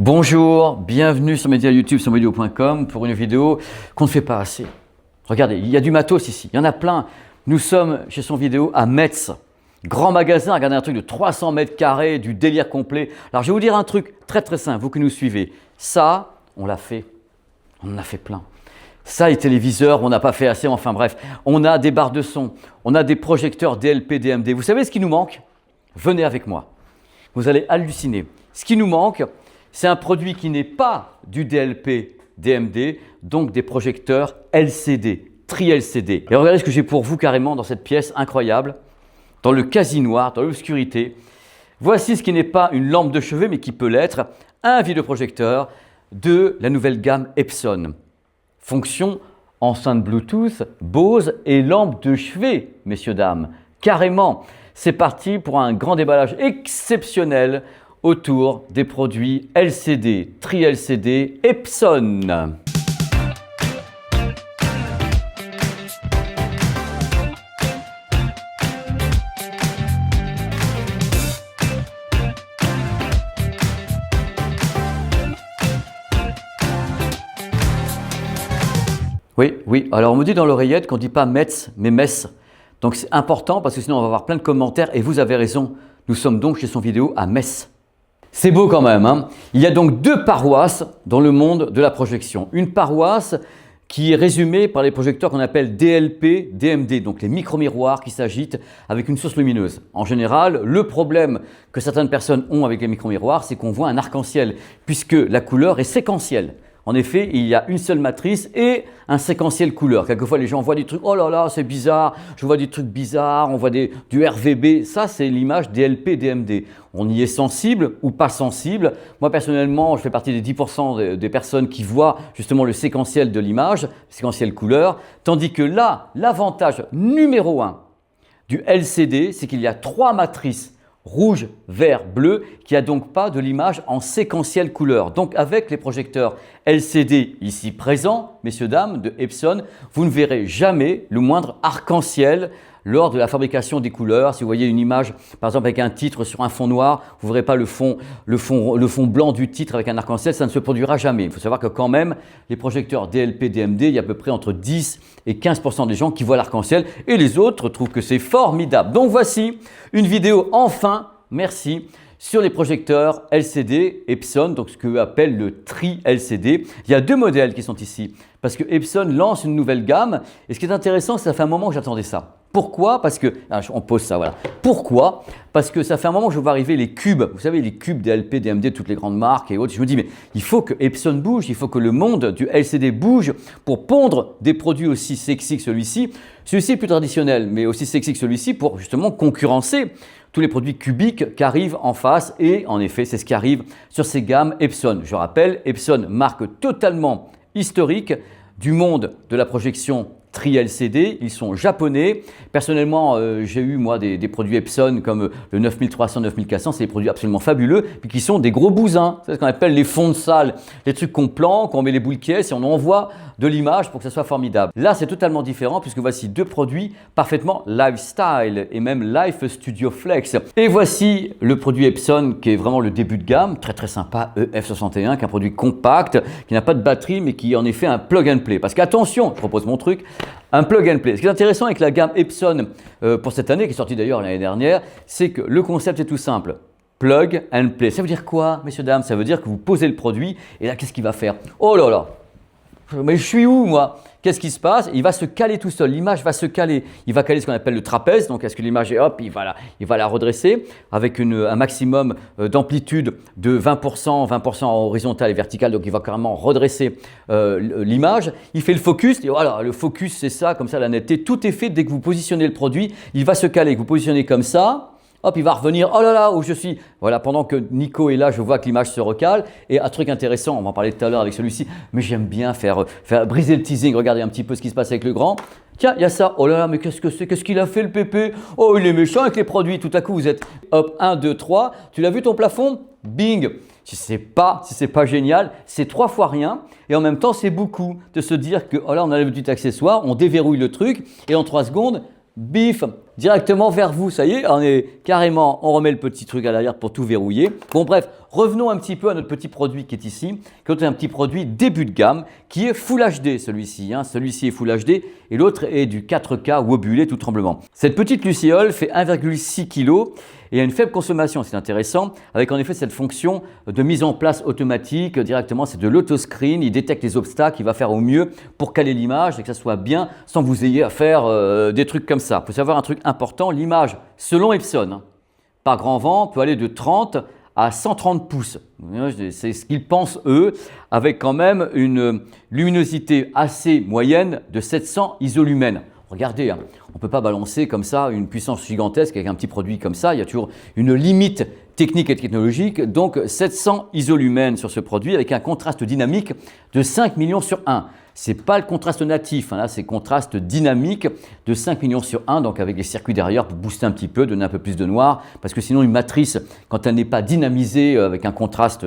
Bonjour, bienvenue sur Média YouTube, sur Medioh.com pour une vidéo qu'on ne fait pas assez. Regardez, il y a du matos ici, il y en a plein. Nous sommes chez Son Vidéo à Metz, grand magasin, regardez un truc de 300 mètres carrés, du délire complet. Alors je vais vous dire un truc très simple, vous qui nous suivez. Ça, on l'a fait, on en a fait plein. Ça, les téléviseurs, on n'a pas fait assez, enfin bref. On a des barres de son, on a des projecteurs DLP, DMD. Vous savez ce qui nous manque? Venez avec moi, vous allez halluciner. Ce qui nous manque, c'est un produit qui n'est pas du DLP, DMD, donc des projecteurs LCD, tri-LCD. Et regardez ce que j'ai pour vous carrément dans cette pièce incroyable, dans le quasi-noir, dans l'obscurité. Voici ce qui n'est pas une lampe de chevet, mais qui peut l'être, un vidéoprojecteur de la nouvelle gamme Epson. Fonction enceinte Bluetooth, Bose et lampe de chevet, messieurs, dames. Carrément, c'est parti pour un grand déballage exceptionnel autour des produits LCD, tri-LCD Epson. Oui, alors on me dit dans l'oreillette qu'on ne dit pas Metz, mais Metz. Donc c'est important parce que sinon on va avoir plein de commentaires et vous avez raison, nous sommes donc chez Son Vidéo à Metz. C'est beau quand même, hein. Il y a donc deux paroisses dans le monde de la projection. Une paroisse qui est résumée par les projecteurs qu'on appelle DLP, DMD, donc les micro-miroirs qui s'agitent avec une source lumineuse. En général, le problème que certaines personnes ont avec les micro-miroirs, c'est qu'on voit un arc-en-ciel puisque la couleur est séquentielle. En effet, il y a une seule matrice et un séquentiel couleur. Quelquefois, les gens voient des trucs, oh là là, c'est bizarre, je vois des trucs bizarres, on voit du RVB. Ça, c'est l'image DLP, DMD. On y est sensible ou pas sensible. Moi, personnellement, je fais partie des 10% des personnes qui voient justement le séquentiel de l'image, le séquentiel couleur. Tandis que là, l'avantage numéro 1 du LCD, c'est qu'il y a 3 matrices. Rouge, vert, bleu, qui n'a donc pas de l'image en séquentielle couleur. Donc avec les projecteurs LCD ici présents, messieurs, dames, de Epson, vous ne verrez jamais le moindre arc-en-ciel lors de la fabrication des couleurs. Si vous voyez une image, par exemple avec un titre sur un fond noir, vous ne verrez pas le fond blanc du titre avec un arc-en-ciel, ça ne se produira jamais. Il faut savoir que quand même, les projecteurs DLP, DMD, il y a à peu près entre 10 et 15% des gens qui voient l'arc-en-ciel et les autres trouvent que c'est formidable. Donc voici une vidéo enfin, merci, sur les projecteurs LCD Epson, donc ce qu'eux appellent le tri-LCD. Il y a 2 modèles qui sont ici parce que Epson lance une nouvelle gamme et ce qui est intéressant, c'est que ça fait un moment que j'attendais ça. Pourquoi? Parce que, on pose ça, voilà. Pourquoi? Parce que ça fait un moment que je vois arriver les cubes, vous savez, les cubes DLP, DMD, toutes les grandes marques et autres. Je me dis, mais il faut que Epson bouge, il faut que le monde du LCD bouge pour pondre des produits aussi sexy que celui-ci. Celui-ci est plus traditionnel, mais aussi sexy que celui-ci pour justement concurrencer tous les produits cubiques qui arrivent en face. Et en effet, c'est ce qui arrive sur ces gammes Epson. Je rappelle, Epson, marque totalement historique du monde de la projection tri-LCD, ils sont japonais. Personnellement, j'ai eu moi des produits Epson comme le 9300, 9400, c'est des produits absolument fabuleux, puis qui sont des gros bousins. C'est ce qu'on appelle les fonds de salle, les trucs qu'on planque, on met les boules caisses et on envoie de l'image pour que ça soit formidable. Là, c'est totalement différent puisque voici 2 produits parfaitement lifestyle et même Life Studio Flex. Et voici le produit Epson qui est vraiment le début de gamme, très sympa, EF61, qui est un produit compact, qui n'a pas de batterie mais qui est en effet un plug and play. Parce qu'attention, je propose mon truc, un plug and play. Ce qui est intéressant avec la gamme Epson pour cette année, qui est sortie d'ailleurs l'année dernière, c'est que le concept est tout simple. Plug and play. Ça veut dire quoi, messieurs, dames? Ça veut dire que vous posez le produit et là, qu'est-ce qu'il va faire? Oh là là! Mais je suis où, moi? Qu'est-ce qui se passe? Il va se caler tout seul, l'image va se caler. Il va caler ce qu'on appelle le trapèze, donc est-ce que l'image est hop, il va la redresser avec un maximum d'amplitude de 20% en horizontal et vertical, donc il va carrément redresser l'image. Il fait le focus, et voilà, le focus c'est ça, comme ça la netteté, tout est fait dès que vous positionnez le produit, il va se caler, vous positionnez comme ça. Hop, il va revenir, oh là là, où je suis. Voilà, pendant que Nico est là, je vois que l'image se recale. Et un truc intéressant, on va en parler tout à l'heure avec celui-ci, mais j'aime bien faire briser le teasing. Regardez un petit peu ce qui se passe avec le grand. Tiens, il y a ça. Oh là là, mais qu'est-ce que c'est? Qu'est-ce qu'il a fait le pépé? Oh, il est méchant avec les produits. Tout à coup, vous êtes, hop, 1, 2, 3. Tu l'as vu ton plafond? Bing! Si c'est pas génial, c'est 3 fois rien. Et en même temps, c'est beaucoup de se dire que, oh là, on a le petit accessoire, on déverrouille le truc. Et en 3 secondes, bif, directement vers vous. Ça y est, on est carrément, on remet le petit truc à l'arrière pour tout verrouiller. Bon bref, revenons un petit peu à notre petit produit qui est ici, qui est un petit produit début de gamme, qui est Full HD celui-ci. Celui-ci est Full HD et l'autre est du 4K wobulé tout tremblement. Cette petite luciole fait 1,6 kg et a une faible consommation, c'est intéressant, avec en effet cette fonction de mise en place automatique directement, c'est de l'autoscreen, il détecte les obstacles, il va faire au mieux pour caler l'image et que ça soit bien sans que vous ayez à faire des trucs comme ça. Il faut savoir un truc important, l'image selon Epson, par grand vent, peut aller de 30 à 130 pouces. C'est ce qu'ils pensent eux, avec quand même une luminosité assez moyenne de 700 isolumens. Regardez, on ne peut pas balancer comme ça une puissance gigantesque avec un petit produit comme ça. Il y a toujours une limite technique et technologique. Donc 700 isolumens sur ce produit avec un contraste dynamique de 5 millions sur 1. Ce n'est pas le contraste natif, là c'est contraste dynamique de 5 millions sur 1, donc avec les circuits derrière pour booster un petit peu, donner un peu plus de noir, parce que sinon une matrice, quand elle n'est pas dynamisée avec un contraste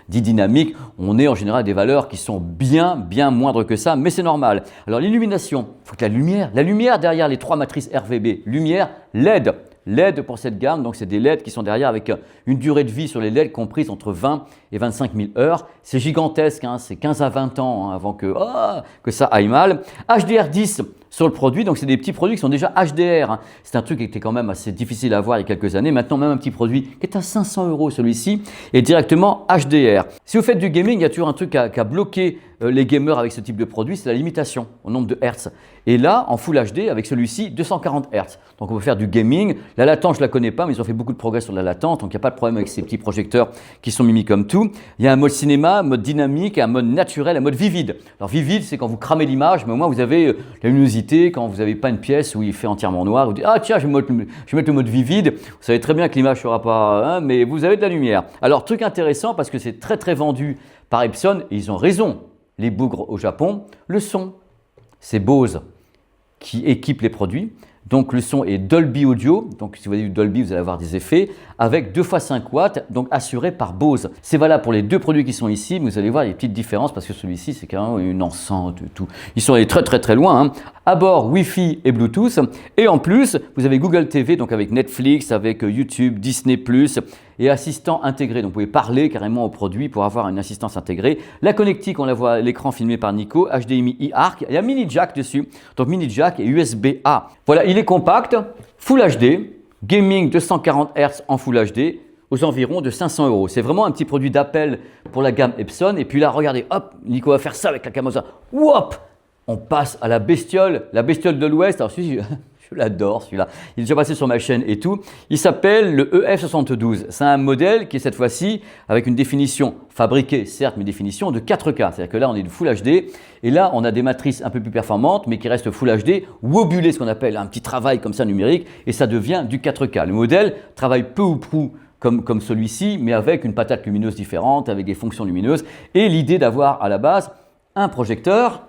dit dynamique, on est en général à des valeurs qui sont bien moindres que ça, mais c'est normal. Alors l'illumination, il faut que la lumière derrière les trois matrices RVB, lumière LED. LED pour cette gamme, donc c'est des LED qui sont derrière avec une durée de vie sur les LED comprise entre 20 et 25 000 heures. C'est gigantesque, c'est 15 à 20 ans avant que ça aille mal. HDR10 sur le produit, donc c'est des petits produits qui sont déjà HDR. C'est un truc qui était quand même assez difficile à avoir il y a quelques années. Maintenant, même un petit produit qui est à 500 € celui-ci est directement HDR. Si vous faites du gaming, il y a toujours un truc qui a bloqué les gamers avec ce type de produit, c'est la limitation au nombre de Hertz. Et là, en Full HD, avec celui-ci, 240 Hz. Donc on peut faire du gaming. La latence, je ne la connais pas, mais ils ont fait beaucoup de progrès sur la latence, donc il n'y a pas de problème avec ces petits projecteurs qui sont mimi comme tout. Il y a un mode cinéma, un mode dynamique, un mode naturel, un mode vivide. Alors vivide, c'est quand vous cramez l'image, mais au moins vous avez la luminosité, quand vous n'avez pas une pièce où il fait entièrement noir, vous dites « Ah tiens, je vais mettre le mode vivide ». Vous savez très bien que l'image ne sera pas, mais vous avez de la lumière. Alors truc intéressant, parce que c'est très vendu par Epson, et ils ont raison, les bougres au Japon, le son, c'est Bose qui équipe les produits. Donc le son est Dolby Audio, donc si vous avez du Dolby, vous allez avoir des effets, avec 2 x 5 watts, donc assuré par Bose. C'est valable pour les deux produits qui sont ici, mais vous allez voir les petites différences parce que celui-ci, c'est carrément une enceinte et tout. Ils sont allés très loin. À bord, Wi-Fi et Bluetooth. Et en plus, vous avez Google TV, donc avec Netflix, avec YouTube, Disney+, et assistant intégré. Donc vous pouvez parler carrément au produit pour avoir une assistance intégrée. La connectique, on la voit à l'écran filmé par Nico, HDMI e-ARC. Il y a mini jack dessus, donc mini jack et USB-A. Voilà, il est compact, Full HD, gaming 240 Hz en Full HD, aux environs de 500 €. C'est vraiment un petit produit d'appel pour la gamme Epson. Et puis là, regardez, hop, Nico va faire ça avec la caméra. Hop, on passe à la bestiole de l'Ouest. Alors je l'adore celui-là. Il est déjà passé sur ma chaîne et tout. Il s'appelle le EF72. C'est un modèle qui est cette fois-ci avec une définition fabriquée, certes, mais définition de 4K. C'est-à-dire que là, on est de Full HD. Et là, on a des matrices un peu plus performantes, mais qui restent Full HD, wobulées, ce qu'on appelle un petit travail comme ça numérique. Et ça devient du 4K. Le modèle travaille peu ou prou comme celui-ci, mais avec une patate lumineuse différente, avec des fonctions lumineuses. Et l'idée d'avoir à la base un projecteur,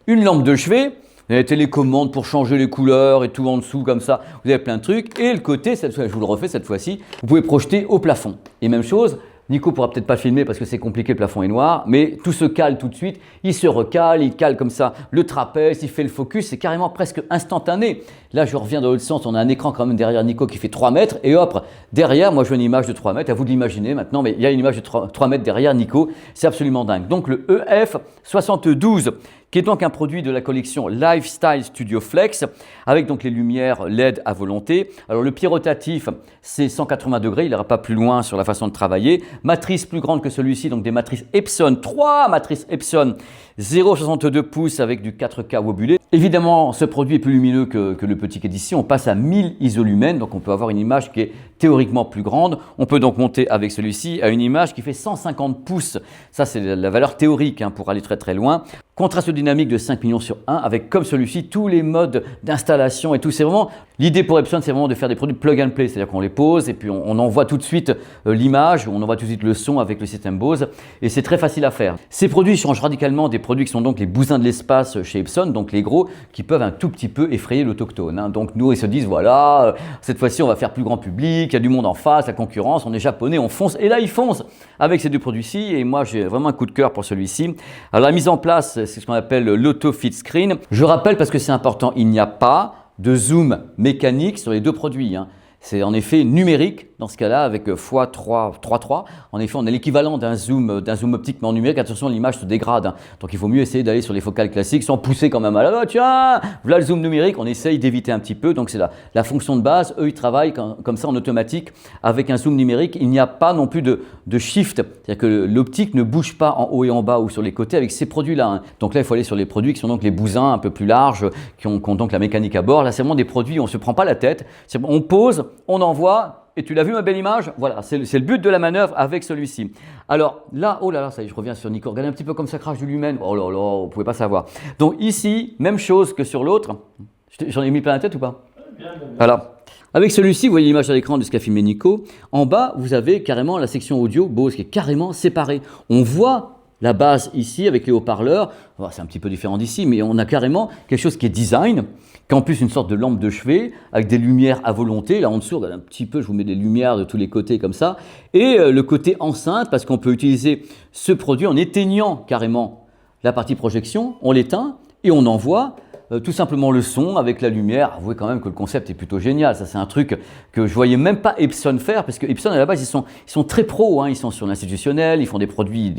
une lampe de chevet, vous avez la télécommande pour changer les couleurs et tout en dessous comme ça. Vous avez plein de trucs. Et le côté, je vous le refais cette fois-ci, vous pouvez projeter au plafond. Et même chose, Nico pourra peut-être pas filmer parce que c'est compliqué, le plafond est noir, mais tout se cale tout de suite. Il se recale, il cale comme ça le trapèze, il fait le focus, c'est carrément presque instantané. Là, je reviens dans l'autre sens, on a un écran quand même derrière Nico qui fait 3 mètres et hop, derrière, moi je veux une image de 3 mètres, à vous de l'imaginer maintenant, mais il y a une image de 3 mètres derrière Nico, c'est absolument dingue. Donc le EF72, qui est donc un produit de la collection Lifestyle Studio Flex, avec donc les lumières LED à volonté. Alors le pied rotatif, c'est 180 degrés, il n'ira pas plus loin sur la façon de travailler. Matrice plus grande que celui-ci, donc des matrices Epson, 3 matrices Epson, 0,62 pouces avec du 4K wobulé. Évidemment, ce produit est plus lumineux que le petit qui est ici. On passe à 1000 isolumens, donc on peut avoir une image qui est théoriquement plus grande. On peut donc monter avec celui-ci à une image qui fait 150 pouces. Ça, c'est la valeur théorique pour aller très loin. Contraste dynamique de 5 millions sur 1 avec comme celui-ci tous les modes d'installation et tout. C'est vraiment l'idée pour Epson, c'est vraiment de faire des produits plug and play, c'est-à-dire qu'on les pose et puis on envoie tout de suite l'image, on envoie tout de suite le son avec le système Bose et c'est très facile à faire. Ces produits changent radicalement des produits qui sont donc les bousins de l'espace chez Epson, donc les gros qui peuvent un tout petit peu effrayer l'autochtone. Donc nous, ils se disent voilà, cette fois-ci on va faire plus grand public, il y a du monde en face, la concurrence, on est japonais, on fonce et là ils foncent avec ces deux produits-ci et moi j'ai vraiment un coup de cœur pour celui-ci. Alors la mise en place, c'est ce qu'on appelle l'auto fit screen. Je rappelle parce que c'est important, il n'y a pas de zoom mécanique sur les deux produits, hein. C'est en effet numérique dans ce cas-là avec x3,3. En effet, on a l'équivalent d'un zoom optique mais en numérique. Attention, l'image se dégrade, hein. Donc il faut mieux essayer d'aller sur les focales classiques sans pousser quand même à la tiens, voilà le zoom numérique. On essaye d'éviter un petit peu. Donc c'est la fonction de base. Eux, ils travaillent comme ça en automatique avec un zoom numérique. Il n'y a pas non plus de shift. C'est-à-dire que l'optique ne bouge pas en haut et en bas ou sur les côtés avec ces produits-là, hein. Donc là, il faut aller sur les produits qui sont donc les bousins un peu plus larges, qui ont donc la mécanique à bord. Là, c'est vraiment des produits où on ne se prend pas la tête. On pose, on envoie, et tu l'as vu ma belle image? Voilà, c'est le but de la manœuvre avec celui-ci. Alors là, oh là là, ça y est, je reviens sur Nico. Regardez un petit peu comme ça crache du lumen. Oh là là, vous ne pouvez pas savoir. Donc ici, même chose que sur l'autre. J'en ai mis plein la tête ou pas? Voilà. Avec celui-ci, vous voyez l'image à l'écran de ce qu'a filmé Nico. En bas, vous avez carrément la section audio Bose qui est carrément séparée. On voit la base ici avec les haut-parleurs. Oh, c'est un petit peu différent d'ici, mais on a carrément quelque chose qui est design, qui est en plus une sorte de lampe de chevet avec des lumières à volonté. Là en dessous, regardez un petit peu, je vous mets des lumières de tous les côtés comme ça. Et le côté enceinte, parce qu'on peut utiliser ce produit en éteignant carrément la partie projection. On l'éteint et on envoie tout simplement le son avec la lumière. Avouez quand même que le concept est plutôt génial. Ça, c'est un truc que je voyais même pas Epson faire, parce que Epson à la base ils sont très pros, hein. Ils sont sur l'institutionnel, ils font des produits,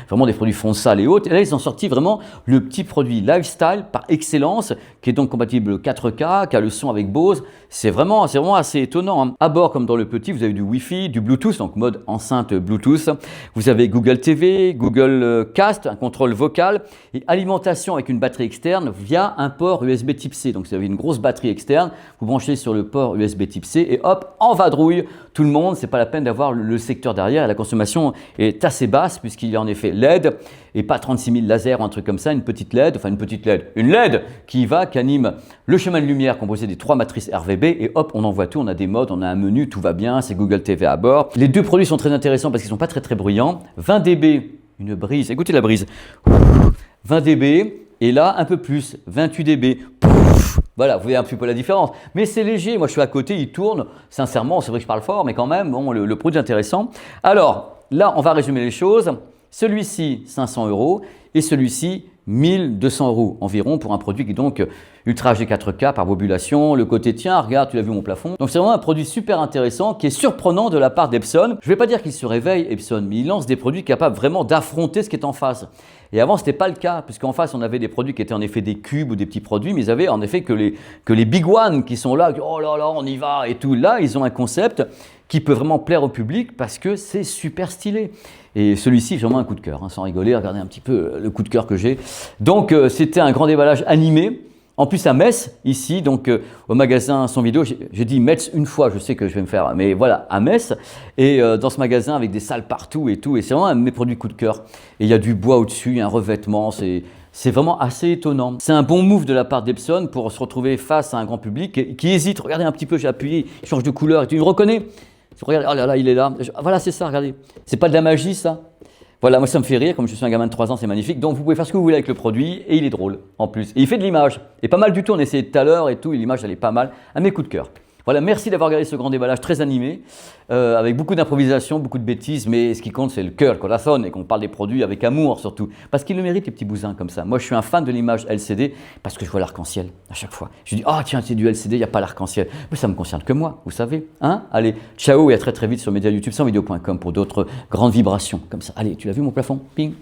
vraiment des produits fond de salle et autres. Et là ils ont sorti vraiment le petit produit lifestyle par excellence, qui est donc compatible 4K, qui a le son avec Bose. C'est vraiment assez étonnant, hein. À bord comme dans le petit, vous avez du Wi-Fi, du Bluetooth, donc mode enceinte Bluetooth. Vous avez Google TV, Google Cast, un contrôle vocal et alimentation avec une batterie externe via un port USB type C. Donc, si vous avez une grosse batterie externe, vous branchez sur le port USB type C et hop, en vadrouille tout le monde. C'est pas la peine d'avoir le secteur derrière et la consommation est assez basse puisqu'il y a en effet LED et pas 36 000 lasers ou un truc comme ça, une petite LED qui anime le chemin de lumière composé des 3 matrices RVB et hop, on envoie tout, on a des modes, on a un menu, tout va bien, c'est Google TV à bord. Les deux produits sont très intéressants parce qu'ils sont pas très bruyants. 20 dB, une brise, écoutez la brise. 20 dB. Et là, un peu plus, 28 dB. Pouf, voilà, vous voyez un petit peu la différence. Mais c'est léger, moi je suis à côté, il tourne. Sincèrement, c'est vrai que je parle fort, mais quand même, bon, le produit est intéressant. Alors, là, on va résumer les choses. Celui-ci, 500 € et celui-ci, 1200 € environ pour un produit qui est donc Ultra HD 4K par bobulation. Le côté, tiens, regarde, tu as vu mon plafond. Donc c'est vraiment un produit super intéressant qui est surprenant de la part d'Epson. Je ne vais pas dire qu'il se réveille, Epson, mais il lance des produits capables vraiment d'affronter ce qui est en face. Et avant, ce n'était pas le cas, puisqu'en face, on avait des produits qui étaient en effet des cubes ou des petits produits, mais ils avaient en effet que les big ones qui sont là, oh là là, on y va et tout. Là, ils ont un concept qui peut vraiment plaire au public parce que c'est super stylé. Et celui-ci, vraiment un coup de cœur, hein, sans rigoler, regardez un petit peu le coup de cœur que j'ai. Donc, c'était un grand déballage animé. En plus, à Metz, ici, donc au magasin Son Vidéo, j'ai dit Metz une fois, je sais que je vais me faire, mais voilà, à Metz. Et dans ce magasin, avec des salles partout et tout, et c'est vraiment un de mes produits coup de cœur. Et il y a du bois au-dessus, il y a un revêtement, c'est vraiment assez étonnant. C'est un bon move de la part d'Epson pour se retrouver face à un grand public qui hésite. Regardez un petit peu, j'ai appuyé, il change de couleur, et tu le reconnais. Regarde, oh là là, il est là. Voilà, c'est ça, regardez. C'est pas de la magie, ça. Voilà, moi ça me fait rire, comme je suis un gamin de 3 ans, c'est magnifique. Donc vous pouvez faire ce que vous voulez avec le produit et il est drôle en plus. Et il fait de l'image. Et pas mal du tout, on essayait tout à l'heure et tout, et l'image elle est pas mal. Un de mes coups de cœur. Voilà, merci d'avoir regardé ce grand déballage très animé, avec beaucoup d'improvisation, beaucoup de bêtises, mais ce qui compte c'est le cœur, le corazon, et qu'on parle des produits avec amour surtout. Parce qu'ils le méritent les petits bousins comme ça. Moi je suis un fan de l'image LCD parce que je vois l'arc-en-ciel à chaque fois. Je dis, ah tiens, c'est du LCD, il n'y a pas l'arc-en-ciel. Mais ça me concerne que moi, vous savez. Hein? Allez, ciao et à très vite sur média YouTube 100video.com pour d'autres grandes vibrations comme ça. Allez, tu l'as vu mon plafond? Ping.